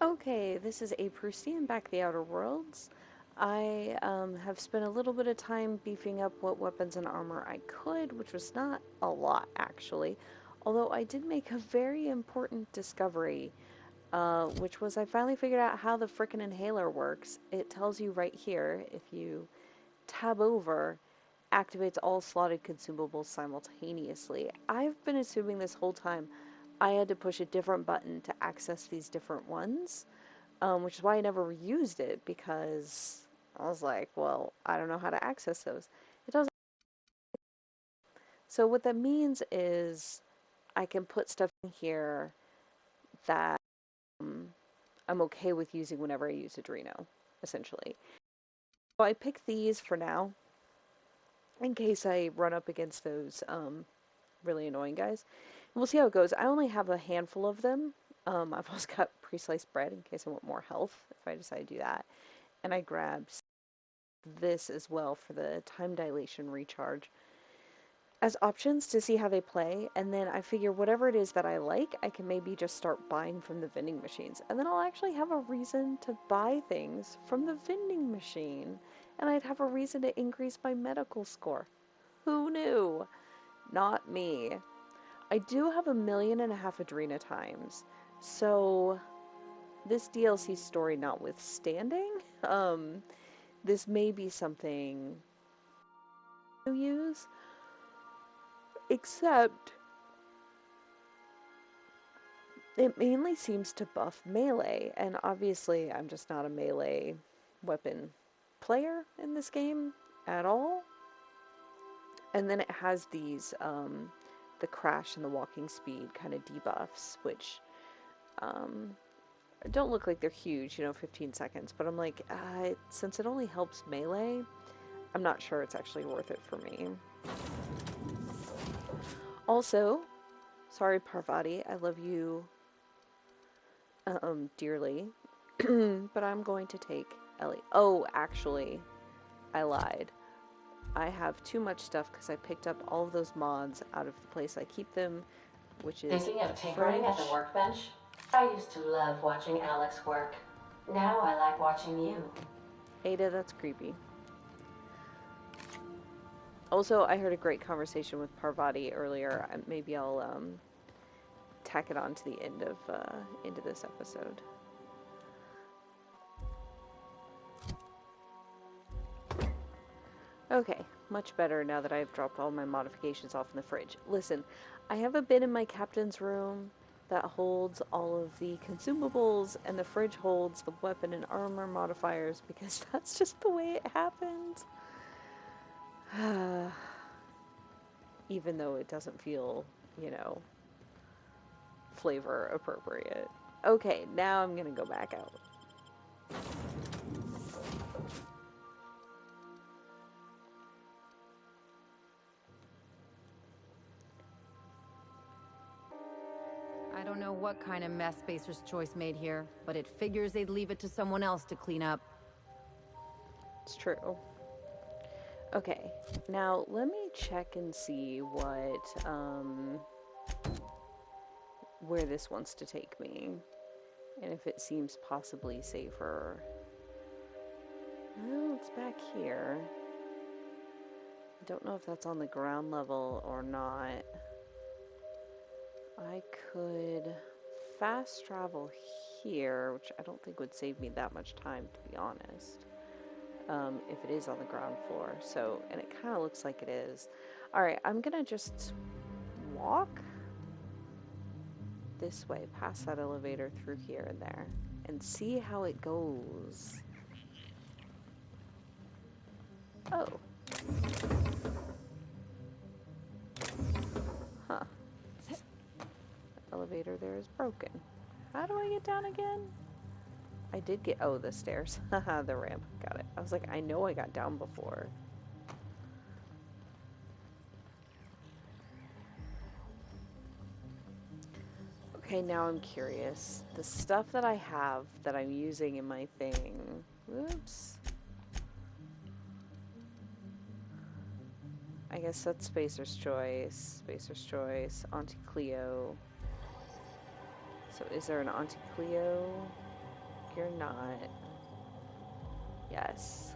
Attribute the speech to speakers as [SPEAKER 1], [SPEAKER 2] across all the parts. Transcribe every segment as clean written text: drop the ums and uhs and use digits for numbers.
[SPEAKER 1] Okay, this is aproustian back the Outer Worlds. I have spent a little bit of time beefing up what weapons and armor I could, which was not a lot actually. Although I did make a very important discovery, which was I finally figured out how the frickin' inhaler works. It tells you right here, if you tab over, activates all slotted consumables simultaneously. I've been assuming this whole time I had to push a different button to access these different ones, which is why I never used it because I was like, well, I don't know how to access those. It doesn't. So what that means is I can put stuff in here that um, I'm okay with using whenever I use Adreno, essentially. So I pick these for now in case I run up against those really annoying guys. And we'll see how it goes. I only have a handful of them. I've also got pre-sliced bread in case I want more health if I decide to do that. And I grabbed this as well for the time dilation recharge as options to see how they play, and then I figure whatever it is that I like, I can maybe just start buying from the vending machines, and then I'll actually have a reason to buy things from the vending machine, and I'd have a reason to increase my medical score. Who knew? Not me. I do have 1.5 million Adrena times, so this DLC story notwithstanding, this may be something to use, except it mainly seems to buff melee, and obviously I'm just not a melee weapon player in this game at all. And then it has these, the crash and the walking speed kind of debuffs, which don't look like they're huge, 15 seconds, but I'm like, since it only helps melee, I'm not sure it's actually worth it for me. Also, sorry Parvati, I love you dearly, but I'm going to take Ellie. Oh, actually, I lied. I have too much stuff because I picked up all of those mods out of the place I keep them, which is
[SPEAKER 2] Thinking of tinkering at the
[SPEAKER 1] fridge.
[SPEAKER 2] workbench? I used to love watching Alex work. Now I like watching you.
[SPEAKER 1] Ada, that's creepy. Also, I heard a great conversation with Parvati earlier. Maybe I'll tack it on to the end of into this episode. Okay, much better now that I've dropped all my modifications off in the fridge. Listen, I have a bin in my captain's room that holds all of the consumables, and the fridge holds the weapon and armor modifiers because that's just the way it happened. Even though it doesn't feel, flavor appropriate. Okay, now I'm gonna go back out.
[SPEAKER 3] I don't know what kind of mess Spacer's Choice made here, but it figures they'd leave it to someone else to clean up.
[SPEAKER 1] It's true. Okay, now let me check and see where this wants to take me, and if it seems possibly safer. No, it's back here. I don't know if that's on the ground level or not. I could fast travel here, which I don't think would save me that much time, to be honest. If it is on the ground floor. So, and it kind of looks like it is. Alright, I'm gonna just walk this way, past that elevator, through here and there, and see how it goes. Oh. Huh. The elevator there is broken. How do I get down again? I did get, oh, the stairs. Haha, the ramp. Got it. I was like, I know I got down before. Okay, now I'm curious. The stuff that I have that I'm using in my thing. Whoops. I guess that's Spacer's Choice. Spacer's Choice. Auntie Cleo. So is there an Auntie Cleo? you're not. Yes.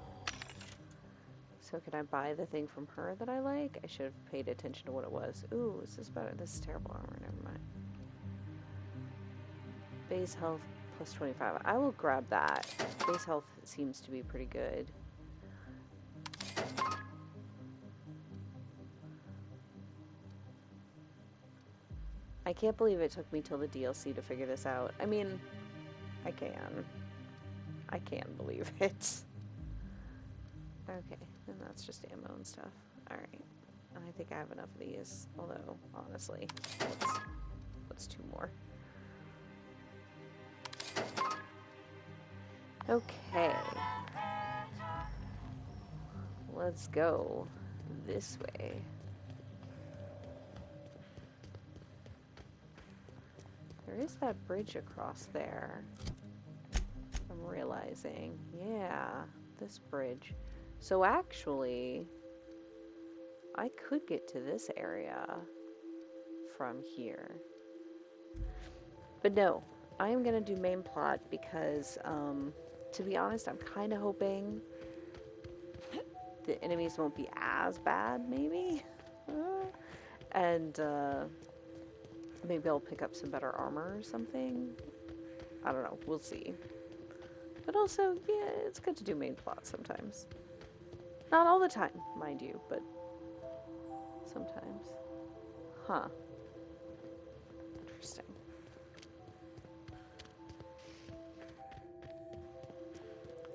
[SPEAKER 1] So can I buy the thing from her that I like? I should have paid attention to what it was. Ooh, is this better? This is terrible armor. Never mind. Base health plus 25. I will grab that. Base health seems to be pretty good. I can't believe it took me till the DLC to figure this out. I mean, I can. I can believe it. Okay, and that's just ammo and stuff. Alright. I think I have enough of these. Although, honestly, what's two more? Okay. Let's go this way. There is that bridge across there. I'm realizing. Yeah, this bridge. So actually, I could get to this area from here. But no, I am going to do main plot because, to be honest, I'm kind of hoping the enemies won't be as bad, maybe? And, maybe I'll pick up some better armor or something. I don't know. We'll see. But also, yeah, it's good to do main plot sometimes. Not all the time, mind you, but sometimes. Huh. Interesting.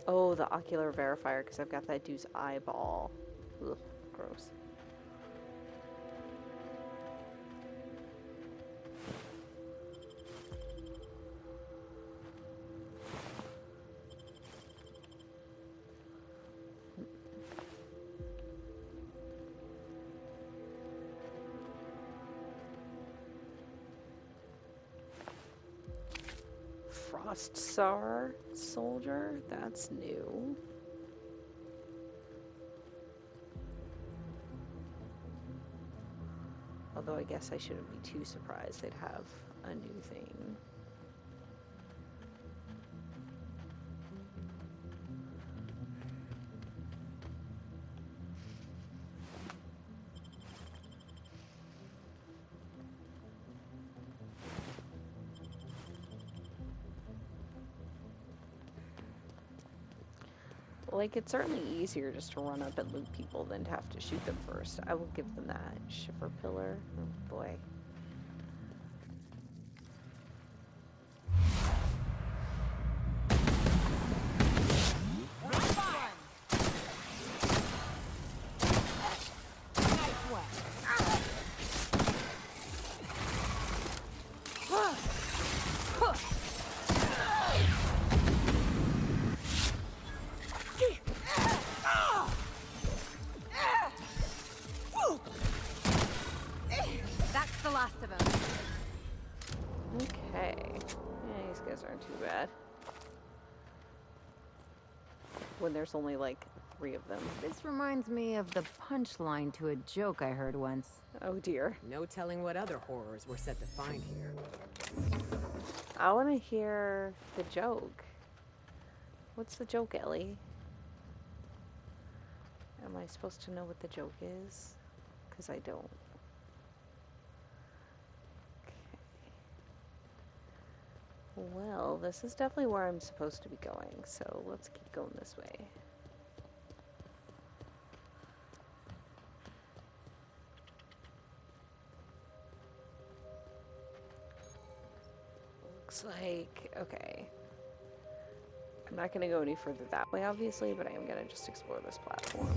[SPEAKER 1] Oh, the ocular verifier, because I've got that dude's eyeball. Ugh, gross. Frostsar soldier? That's new. Although I guess I shouldn't be too surprised they'd have a new thing. Like, it's certainly easier just to run up and loot people than to have to shoot them first. I will give them that. Shiver pillar. Oh boy. When there's only like 3 of them.
[SPEAKER 3] This reminds me of the punchline to a joke I heard once.
[SPEAKER 1] Oh dear.
[SPEAKER 4] No telling what other horrors we're set to find here.
[SPEAKER 1] I want to hear the joke. What's the joke, Ellie? Am I supposed to know what the joke is? Because I don't. Well, this is definitely where I'm supposed to be going, so let's keep going this way. Looks like, okay. I'm not going to go any further that way, obviously, but I am going to just explore this platform.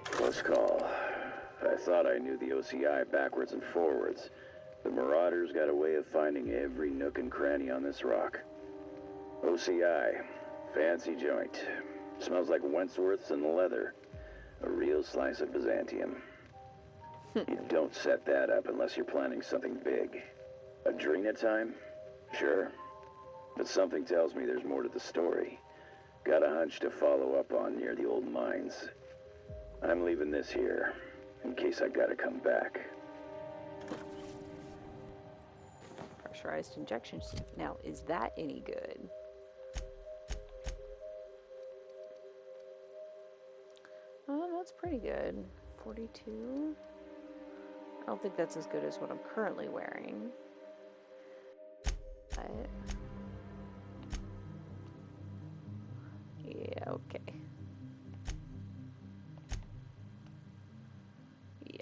[SPEAKER 5] Close call. I thought I knew the OCI backwards and forwards. The Marauders got a way of finding every nook and cranny on this rock. OCI. Fancy joint. Smells like Wentworth's and leather. A real slice of Byzantium. You don't set that up unless you're planning something big. Adrena time? Sure. But something tells me there's more to the story. Got a hunch to follow up on near the old mines. I'm leaving this here, in case I gotta come back.
[SPEAKER 1] pressurized injection suit. Now, is that any good? Oh, that's pretty good. 42. I don't think that's as good as what I'm currently wearing. But yeah, okay. Yeah.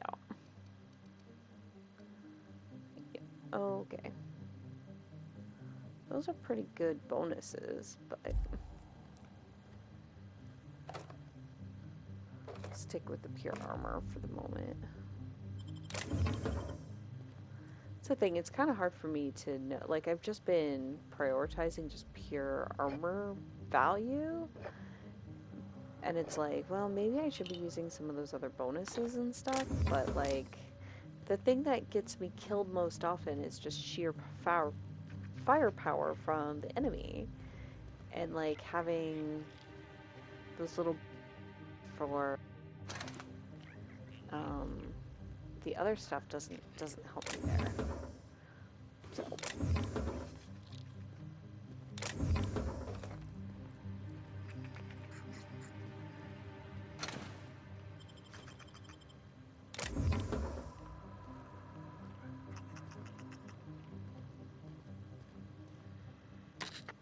[SPEAKER 1] Okay. Those are pretty good bonuses, but stick with the pure armor for the moment. It's the thing, it's kind of hard for me to know. Like, I've just been prioritizing just pure armor value. And it's like, well, maybe I should be using some of those other bonuses and stuff, but like, the thing that gets me killed most often is just sheer firepower from the enemy. And like, having those little for the other stuff doesn't help me there. So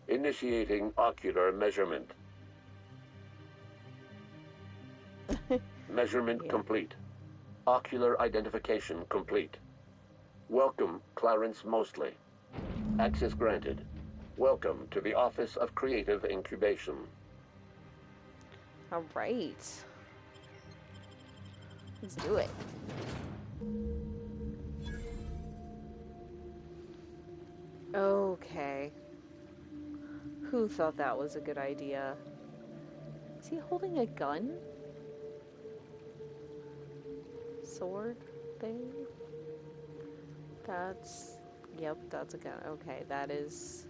[SPEAKER 6] Initiating ocular measurement. Measurement
[SPEAKER 1] yeah.
[SPEAKER 6] complete. Ocular identification complete. Welcome, Clarence Mostly. Access granted. Welcome to the Office of Creative Incubation.
[SPEAKER 1] All right. Let's do it. Okay. Who thought that was a good idea? Is he holding a gun? Sword thing? That's... Yep, that's a gun. Okay, that is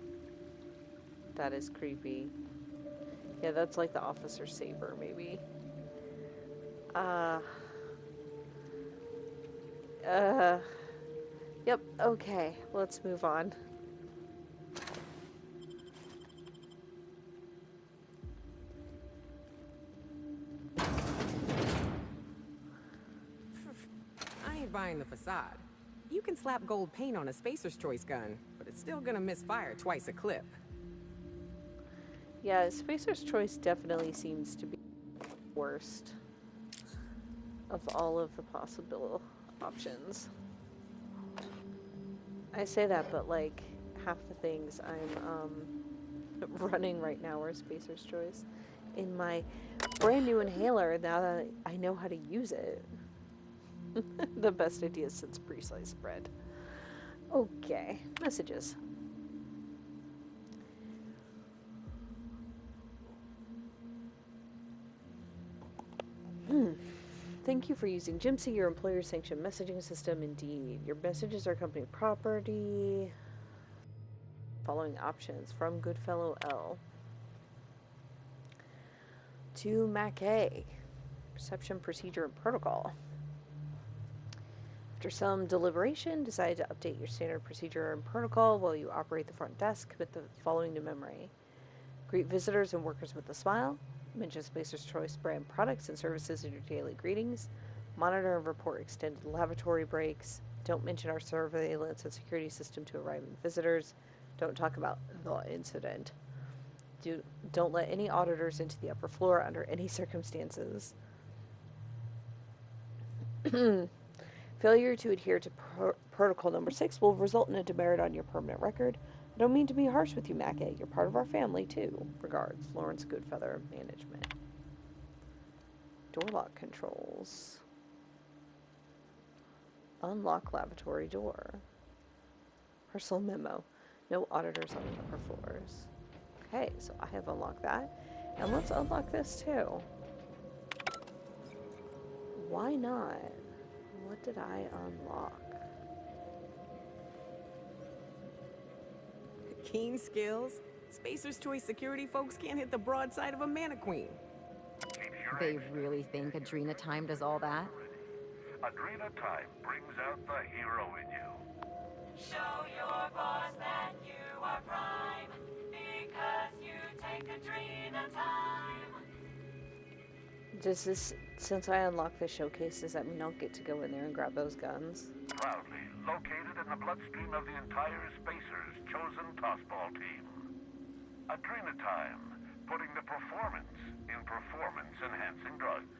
[SPEAKER 1] creepy. Yeah, that's like the officer's saber, maybe. Yep, okay, let's move on.
[SPEAKER 4] I ain't buying the facade. You can slap gold paint on a Spacer's Choice gun, but it's still gonna misfire twice a clip.
[SPEAKER 1] Yeah, Spacer's Choice definitely seems to be the worst of all of the possible options. I say that, but like half the things I'm running right now are Spacer's Choice. In my brand new inhaler, now that I know how to use it. The best idea since pre-sliced bread. Okay, messages. Thank you for using Jimsy, your employer-sanctioned messaging system. Indeed, your messages are company property. Following options from Goodfellow L. To Mac A. Reception procedure and protocol. After some deliberation, decide to update your standard procedure and protocol while you operate the front desk. Commit the following to memory. Greet visitors and workers with a smile. Mention Spacer's Choice brand products and services in your daily greetings. Monitor and report extended lavatory breaks. Don't mention our surveillance and security system to arriving visitors. Don't talk about the incident. Don't let any auditors into the upper floor under any circumstances. Failure to adhere to protocol number 6 will result in a demerit on your permanent record. I don't mean to be harsh with you, Mackay. You're part of our family, too. Regards, Lawrence Goodfeather, Management. Door lock controls. Unlock lavatory door. Personal memo. No auditors on the upper floors. Okay, so I have unlocked that. And let's unlock this, too. Why not? What did I unlock?
[SPEAKER 4] Keen skills? Spacer's Choice security folks can't hit the broadside of a mannequin.
[SPEAKER 3] They really think Adrena Time does all that?
[SPEAKER 7] Adrena Time brings out the hero in you.
[SPEAKER 2] Show your boss that
[SPEAKER 1] Does this, since I unlock the showcase, does that mean I'll get to go in there and grab those guns?
[SPEAKER 7] Proudly located in the bloodstream of the entire Spacer's chosen tossball team. Adrena time, putting the performance in performance-enhancing drugs.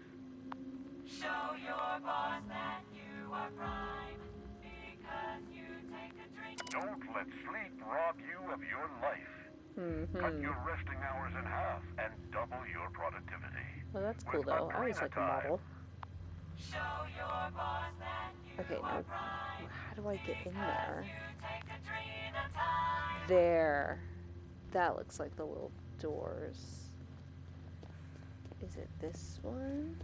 [SPEAKER 2] Show your boss that you are prime, because you take a drink.
[SPEAKER 7] Don't let sleep rob you of your life. Cut
[SPEAKER 1] Mm-hmm.
[SPEAKER 7] your resting hours in half and double your productivity.
[SPEAKER 1] Well, that's cool,
[SPEAKER 7] With
[SPEAKER 1] though. I always
[SPEAKER 7] Adrena
[SPEAKER 1] like a
[SPEAKER 7] time.
[SPEAKER 1] model.
[SPEAKER 2] Show your boss that you
[SPEAKER 1] Okay,
[SPEAKER 2] are
[SPEAKER 1] now,
[SPEAKER 2] prime,
[SPEAKER 1] how do I get in there?
[SPEAKER 2] you take Adrena time.
[SPEAKER 1] There. That looks like the little doors. Is it this one?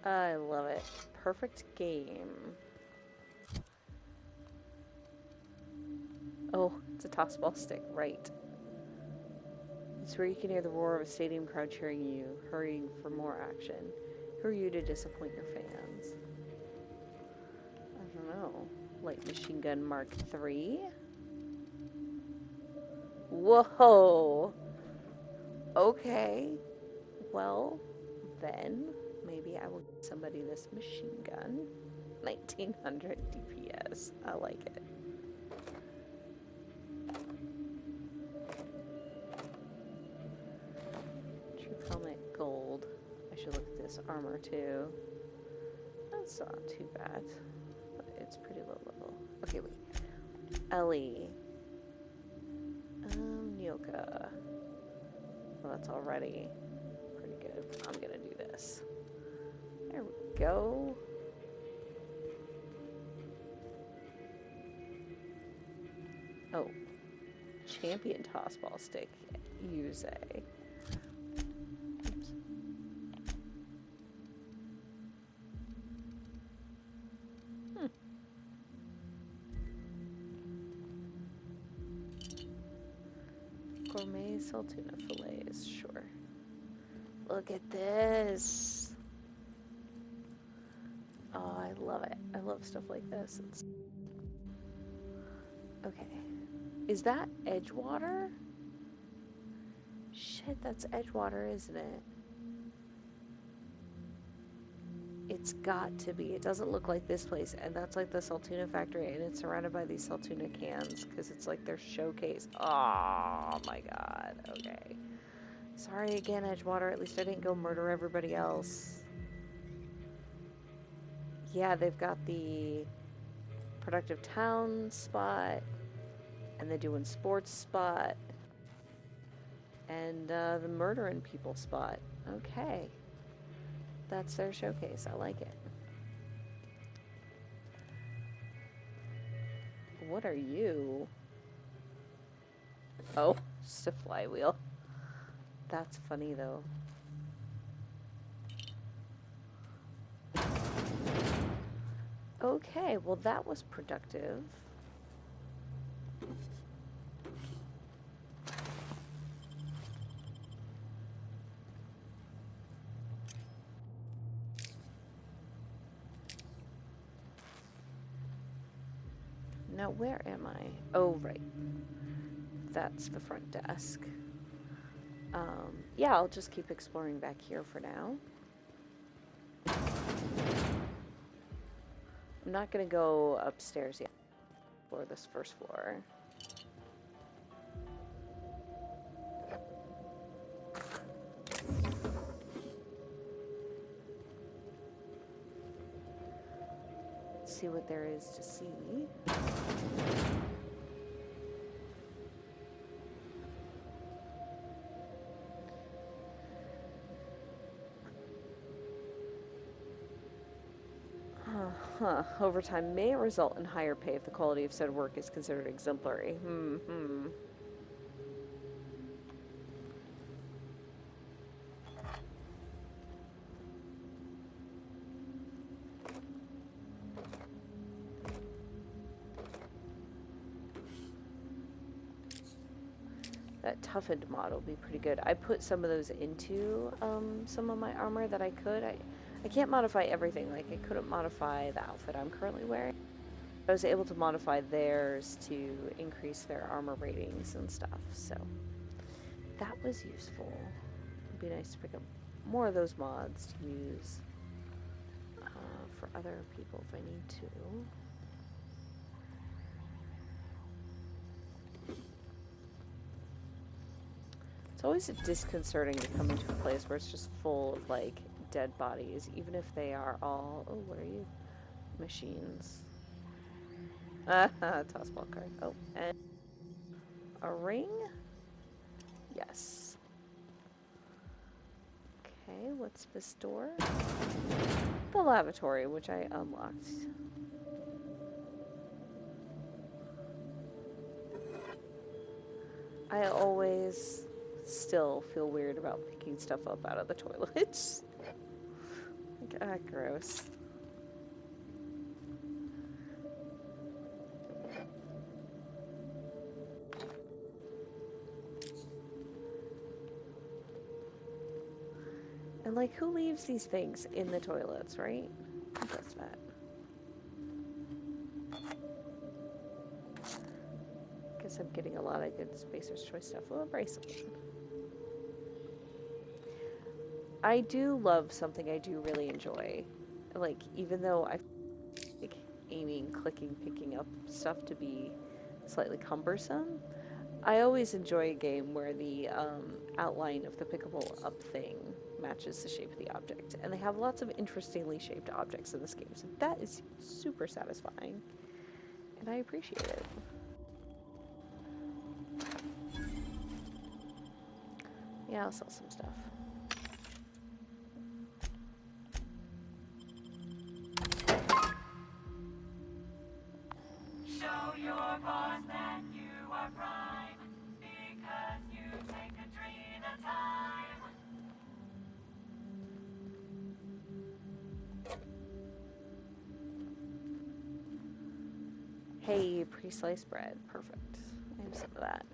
[SPEAKER 1] I love it. Perfect game. Oh, it's a tossball stick, right. It's where you can hear the roar of a stadium crowd cheering you, hurrying for more action. Who are you to disappoint your fans? I don't know. Light machine gun Mark III? Whoa! Okay. Well, then, maybe I will give somebody this machine gun. 1900 DPS. I like it. Troop helmet gold. I should look at this armor too. That's not too bad, but it's pretty low level. Okay, wait. Ellie. Nyoka. Well, that's already pretty good. I'm gonna do this. There we go. Oh. Champion tossball stick. Use a. Oops. Gourmet saltuna fillets, sure. Look at this. Oh, I love it. I love stuff like this. Okay. Is that Edgewater? Shit, that's Edgewater, isn't it? It's got to be. It doesn't look like this place. And that's like the Saltuna factory. And it's surrounded by these Saltuna cans. Because it's like their showcase. Oh my god. Okay. Sorry again, Edgewater. At least I didn't go murder everybody else. Yeah, they've got the Productive Town spot. And the Doing Sports spot. And the Murdering People spot. Okay. That's their showcase. I like it. What are you? Oh, just a flywheel. That's funny, though. Okay, well that was productive. Now, where am I? Oh, right. That's the front desk. Yeah, I'll just keep exploring back here for now. I'm not gonna go upstairs yet. Or this first floor. See what there is to see. Overtime may result in higher pay if the quality of said work is considered exemplary. That toughened mod will be pretty good. I put some of those into some of my armor that I could. I I can't modify everything. Like, I couldn't modify the outfit I'm currently wearing. I was able to modify theirs to increase their armor ratings and stuff, so that was useful. It'd be nice to pick up more of those mods to use for other people if I need to. It's always disconcerting to come into a place where it's just full of, like, dead bodies, even if they are all... Oh, where are you? Machines. Tossball card. Oh, and a ring? Yes. Okay, what's this door? The lavatory, which I unlocked. I always still feel weird about picking stuff up out of the toilets. Like, ah, gross. And, like, who leaves these things in the toilets, right? Who does that? Guess I'm getting a lot of good Spacer's Choice stuff. Oh, a bracelet. I do love something I do really enjoy. Like, even though I like aiming, clicking, picking up stuff to be slightly cumbersome, I always enjoy a game where the outline of the pickable up thing matches the shape of the object. And they have lots of interestingly shaped objects in this game, so that is super satisfying. And I appreciate it. Yeah, I'll sell some stuff.
[SPEAKER 2] Show your boss that you are prime, because you take Adrena time.
[SPEAKER 1] Hey, pre-sliced bread. Perfect. I have some of that.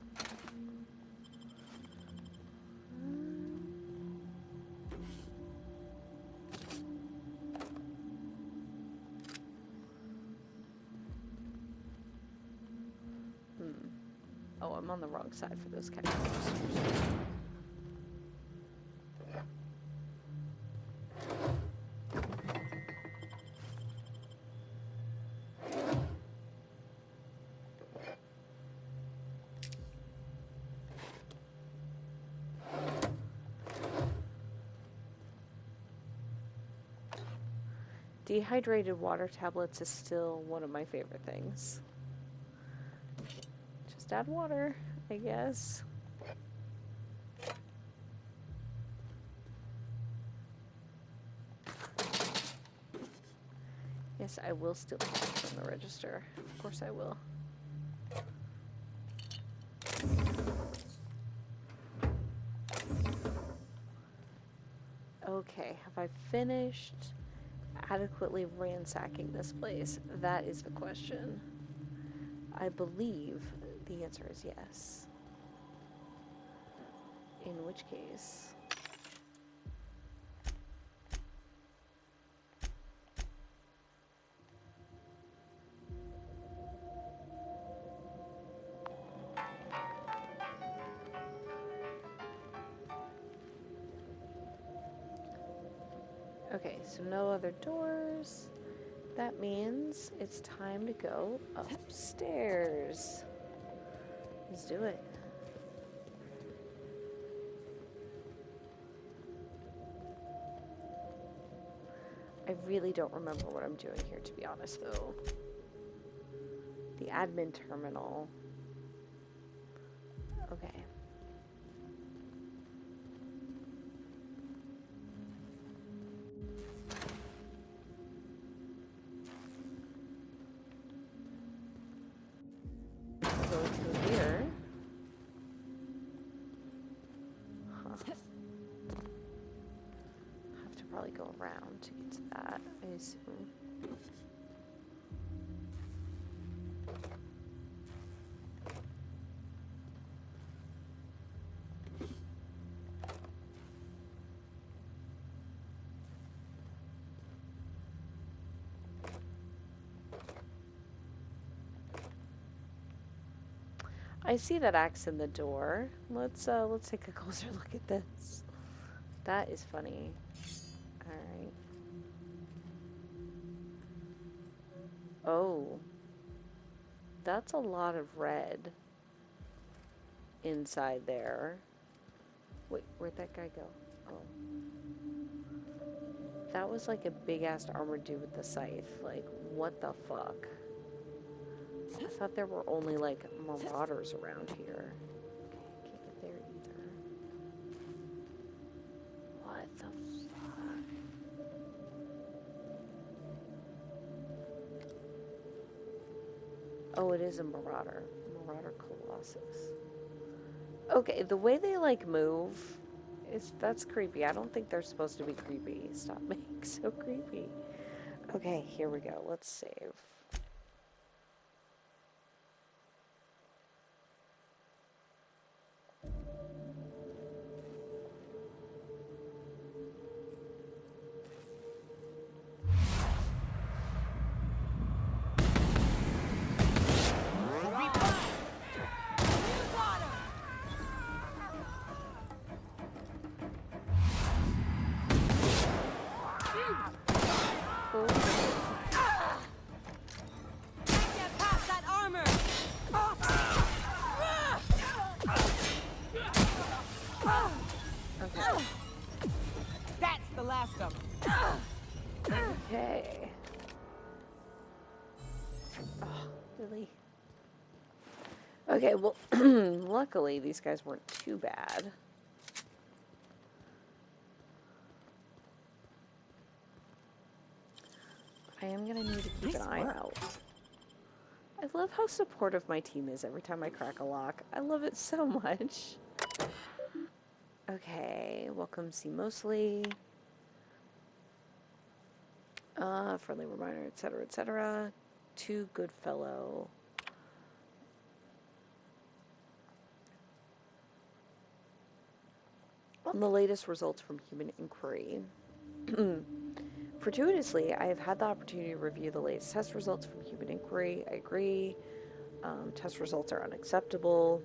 [SPEAKER 1] Oh, I'm on the wrong side for those cash registers. Dehydrated water tablets is still one of my favorite things. Just add water, I guess. Yes, I will steal cash from the register. Of course I will. Okay, have I finished adequately ransacking this place? That is the question. I believe the answer is yes. In which case... Okay, so no other doors. That means it's time to go upstairs. Let's do it. I really don't remember what I'm doing here, to be honest, though. The admin terminal. Okay. Go through here. Huh. Have to probably go around to get to that, I assume. I see that axe in the door. Let's take a closer look at this. That is funny. Alright. Oh. That's a lot of red inside there. Wait, where'd that guy go? Oh. That was like a big-ass armored dude with the scythe. Like, what the fuck? I thought there were only, like, marauders around here. Okay, can't get there either. What the fuck? Oh, it is a marauder. Marauder Colossus. Okay, the way they, like, move... that's creepy. I don't think they're supposed to be creepy. Stop being so creepy. Okay, here we go. Let's save.
[SPEAKER 4] That's the last of them.
[SPEAKER 1] Okay. Oh, really? Okay, well, luckily these guys weren't too bad. I am gonna need to keep an eye out. I love how supportive my team is every time I crack a lock. I love it so much. Okay, welcome, see mostly. Friendly reminder, etc., etc. To Goodfellow. On the latest results from Human Inquiry. Fortuitously, I have had the opportunity to review the latest test results from Human Inquiry. I agree. Test results are unacceptable.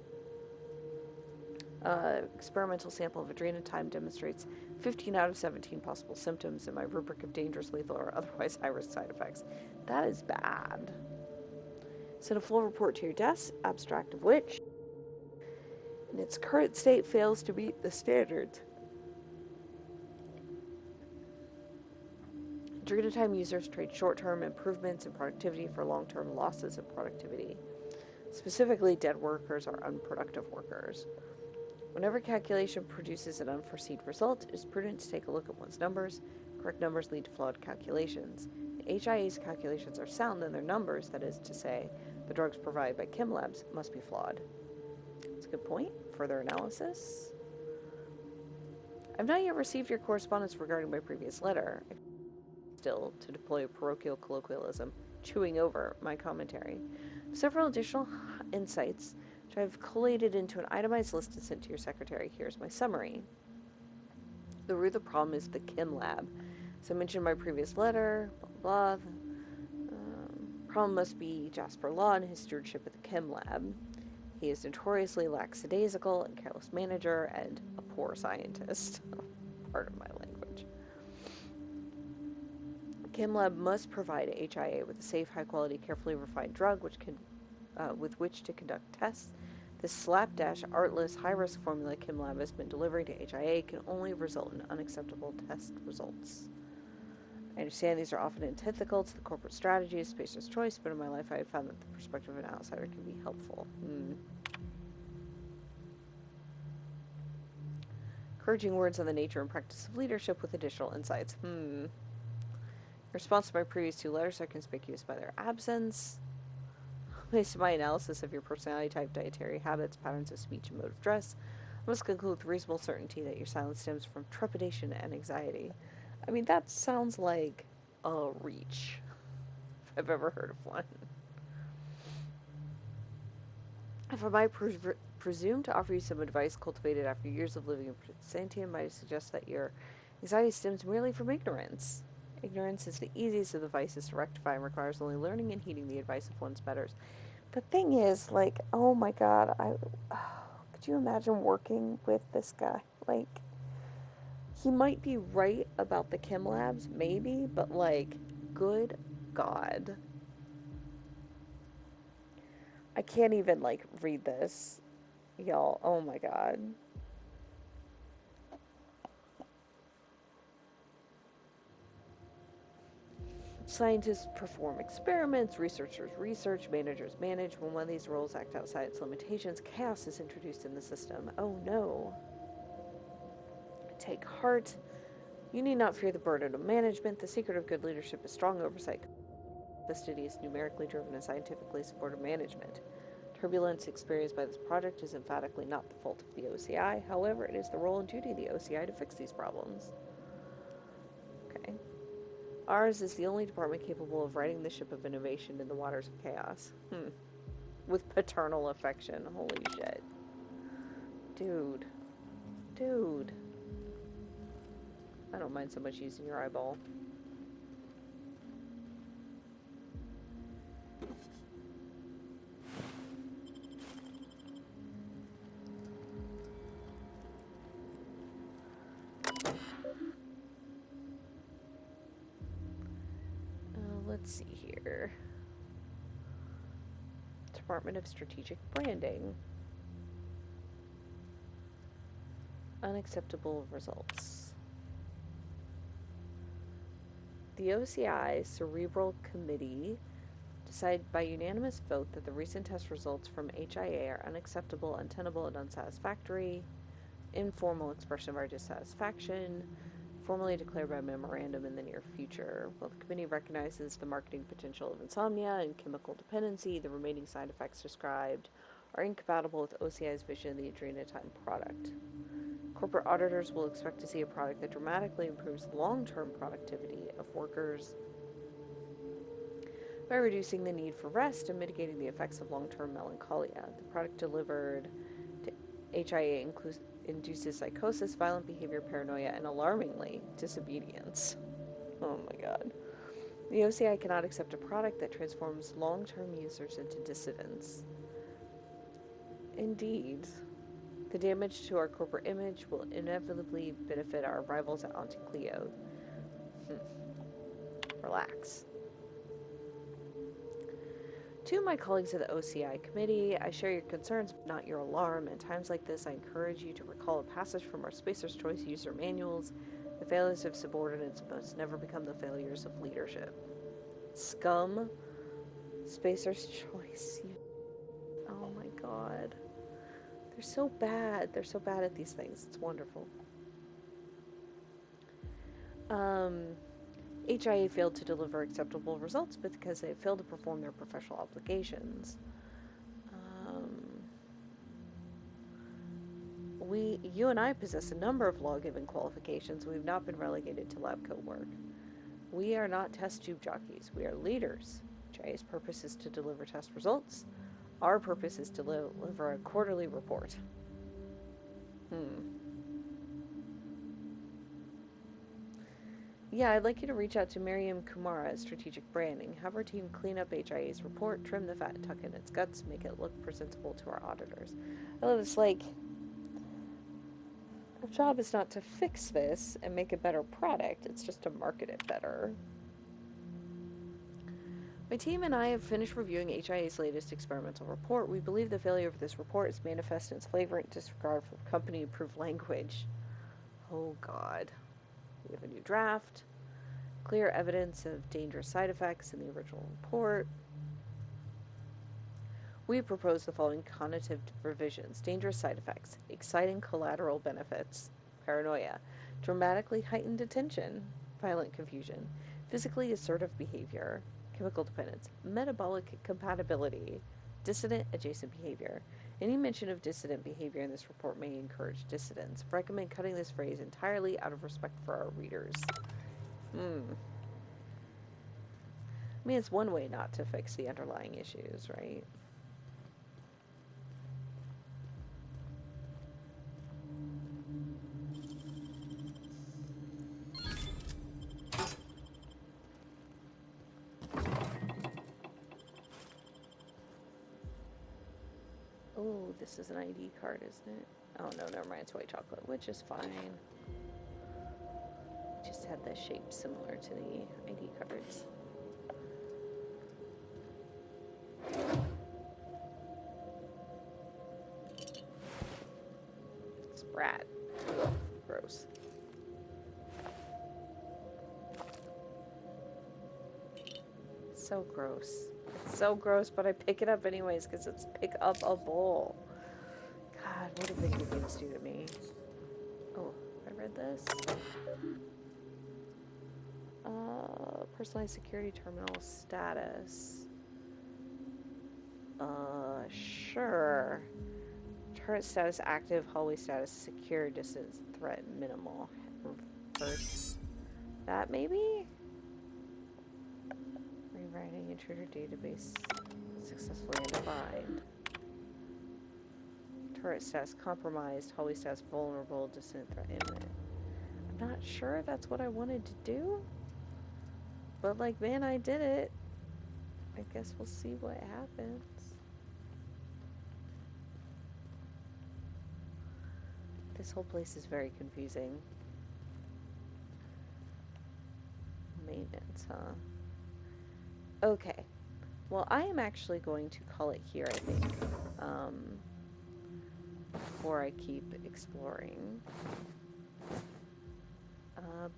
[SPEAKER 1] Experimental sample of adrenotime demonstrates 15 out of 17 possible symptoms in my rubric of dangerous, lethal, or otherwise high-risk side effects. That is bad. Send a full report to your desk, abstract of which, in its current state, fails to meet the standards. Adrenotime users trade short-term improvements in productivity for long-term losses in productivity. Specifically, dead workers are unproductive workers. Whenever calculation produces an unforeseen result, it is prudent to take a look at one's numbers. Correct numbers lead to flawed calculations. If HIA's calculations are sound, then their numbers, that is to say, the drugs provided by chem labs, must be flawed. That's a good point. Further analysis. I've not yet received your correspondence regarding my previous letter. Still, to deploy a parochial colloquialism, chewing over my commentary. Several additional insights which I've collated into an itemized list and sent to your secretary. Here's my summary. The root of the problem is the chem lab. As I mentioned in my previous letter, blah, blah, problem must be Jasper Law and his stewardship of the chem lab. He is notoriously lackadaisical and careless manager and a poor scientist. Part of my language. Chem lab must provide HIA with a safe, high-quality, carefully refined drug with which to conduct tests. This slapdash, artless, high-risk formula chem lab has been delivering to HIA can only result in unacceptable test results. I understand these are often antithetical to the corporate strategy of Spacer's Choice, but in my life I have found that the perspective of an outsider can be helpful. Encouraging words on the nature and practice of leadership with additional insights. Response to my previous two letters are conspicuous by their absence. Based on my analysis of your personality type, dietary habits, patterns of speech, and mode of dress, I must conclude with reasonable certainty that your silence stems from trepidation and anxiety. I mean, that sounds like a reach, if I've ever heard of one. If I might presume to offer you some advice cultivated after years of living in Byzantium, might suggest that your anxiety stems merely from ignorance. Ignorance is the easiest of the vices to rectify and requires only learning and heeding the advice of one's betters. The thing is, like, oh my god, could you imagine working with this guy? Like, he might be right about the chem labs, maybe, but like, good god. I can't even, like, read this, y'all. Oh my god. Scientists perform experiments, researchers research, managers manage. When one of these roles act outside its limitations, chaos is introduced in the system. Oh no. Take heart. You need not fear the burden of management. The secret of good leadership is strong oversight, fastidious, numerically driven, and scientifically supported management. Turbulence experienced by this project is emphatically not the fault of the OCI. However, it is the role and duty of the OCI to fix these problems. Okay. Ours is the only department capable of righting the ship of innovation in the waters of chaos. With paternal affection. Holy shit. Dude. Dude. I don't mind so much using your eyeball. Let's see here. Department of Strategic Branding. Unacceptable results. The OCI Cerebral Committee decided by unanimous vote that the recent test results from HIA are unacceptable, untenable, and unsatisfactory. Informal expression of our dissatisfaction, formally declared by memorandum in the near future. While the committee recognizes the marketing potential of insomnia and chemical dependency, the remaining side effects described are incompatible with OCI's vision of the adrenatime product. Corporate auditors will expect to see a product that dramatically improves long-term productivity of workers by reducing the need for rest and mitigating the effects of long-term melancholia. The product delivered to HIA induces psychosis, violent behavior, paranoia, and alarmingly, disobedience. Oh my god. The OCI cannot accept a product that transforms long-term users into dissidents. Indeed. The damage to our corporate image will inevitably benefit our rivals at Auntie Cleo. Relax. To my colleagues of the OCI committee, I share your concerns, but not your alarm. At times like this, I encourage you to recall a passage from our Spacer's Choice user manuals. The failures of subordinates must never become the failures of leadership. Scum. Spacer's Choice. Oh my god. They're so bad. They're so bad at these things. It's wonderful. HIA failed to deliver acceptable results because they failed to perform their professional obligations. You and I possess a number of law-given qualifications. We've not been relegated to lab coat work. We are not test tube jockeys. We are leaders. HIA's purpose is to deliver test results. Our purpose is to deliver a quarterly report. Yeah, I'd like you to reach out to Miriam Kumara at Strategic Branding. Have our team clean up HIA's report, trim the fat, tuck in its guts, make it look presentable to our auditors. Oh, it's like, our job is not to fix this and make a better product, it's just to market it better. My team and I have finished reviewing HIA's latest experimental report. We believe the failure of this report is manifest in its flagrant disregard for company-approved language. Oh god. We have a new draft. Clear evidence of dangerous side effects in the original report. We propose the following connotative revisions. Dangerous side effects. Exciting collateral benefits. Paranoia. Dramatically heightened attention. Violent confusion. Physically assertive behavior. Chemical dependence. Metabolic compatibility. Dissident adjacent behavior. Any mention of dissident behavior in this report may encourage dissidence. Recommend cutting this phrase entirely out of respect for our readers. I mean, it's one way not to fix the underlying issues, right? Oh, this is an ID card, isn't it? Oh no, never mind, it's white chocolate, which is fine. Just had the shape similar to the ID cards. Sprat. Ugh, gross. So gross. It's so gross, but I pick it up anyways because it's pick up a bowl. God, what do video games do to me? Oh, I read this. Personalized security terminal status. Sure. Turret status active, hallway status secure, distance threat minimal. Reverse that maybe? Rewriting intruder database successfully defined. Turret status compromised, hallway status vulnerable, distant threat imminent. I'm not sure that's what I wanted to do, but like, man, I did it. I guess we'll see what happens. This whole place is very confusing. Maintenance, huh? Okay. Well, I am actually going to call it here, I think. Before I keep exploring.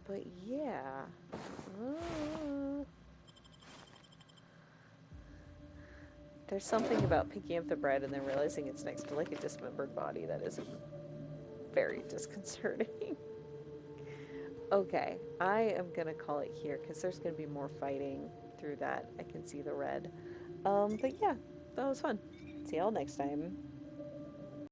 [SPEAKER 1] But yeah. There's something about picking up the bread and then realizing it's next to like a dismembered body that is very disconcerting. Okay, I am gonna call it here because there's gonna be more fighting through that. I can see the red. But yeah, that was fun. See y'all next time.